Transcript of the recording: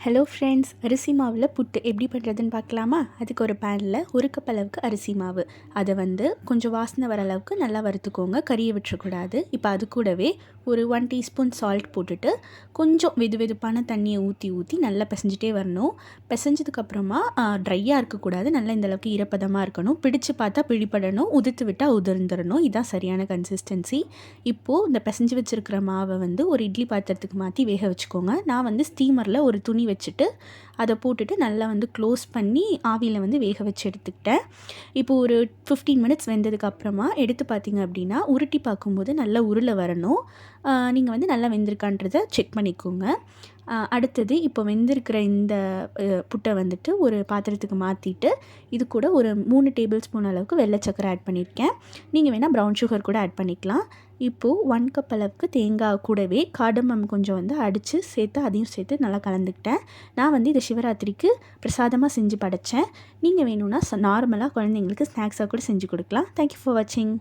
Hello friends, அரிசி மாவில் புட்டு எப்படி பண்ணுறதுன்னு பார்க்கலாமா? அதுக்கு ஒரு பேனில் ஒரு கப் அளவுக்கு அரிசி மாவு, அதை கொஞ்சம் வாசனை வர அளவுக்கு நல்லா வறுத்துக்கோங்க, கறியை விட்டுறக்கூடாது. இப்போ அது கூடவே ஒரு 1 டீஸ்பூன் சால்ட் போட்டுட்டு கொஞ்சம் வெதுவெதுப்பான தண்ணியை ஊற்றி நல்லா பிசைஞ்சிட்டே வரணும். பிசைஞ்சதுக்கப்புறமா ட்ரையாக இருக்கக்கூடாது, நல்லா இந்தளவுக்கு ஈரப்பதமாக இருக்கணும். பிடிச்சு பார்த்தா பிடிப்படணும், உதிர்த்து விட்டால் உதிர்ந்துடணும். இதுதான் சரியான கன்சிஸ்டன்சி. இப்போது இந்த பிசைஞ்சு வச்சுருக்கிற மாவை ஒரு இட்லி பாத்திரத்துக்கு மாற்றி வேக வச்சுக்கோங்க. நான் ஸ்டீமரில் ஒரு துணி வச்சுட்டு அதை போட்டுட்டு நல்லா க்ளோஸ் பண்ணி ஆவியில் வேக வச்சு எடுத்துக்கிட்டேன். இப்போது ஒரு 15 மினிட்ஸ் வெந்ததுக்கப்புறமா எடுத்து பார்த்தீங்க அப்படின்னா உருட்டி பார்க்கும்போது நல்லா உருளை வரணும். நீங்கள் நல்லா வெந்திருக்கான்றதை செக் பண்ணிக்கோங்க. அடுத்தது இப்போ வெந்திருக்கிற இந்த புட்டை ஒரு பாத்திரத்துக்கு மாற்றிட்டு இது கூட ஒரு 3 டேபிள் ஸ்பூன் அளவுக்கு வெள்ளை சக்கரை ஆட் பண்ணியிருக்கேன். நீங்கள் வேணால் ப்ரௌன் சுகர் கூட ஆட் பண்ணிக்கலாம். இப்போது 1 கப் அளவுக்கு தேங்காய் கூடவே காடமம் கொஞ்சம் அடித்து சேர்த்து அதையும் சேர்த்து நல்லா கலந்துக்கிட்டேன். நான் இதை சிவராத்திரிக்கு பிரசாதமாக செஞ்சு படைத்தேன். நீங்கள் வேணும்னா நார்மலாக குழந்தைங்களுக்கு ஸ்நாக்ஸாக கூட செஞ்சு கொடுக்கலாம். தேங்க்யூ ஃபார் வாட்சிங்.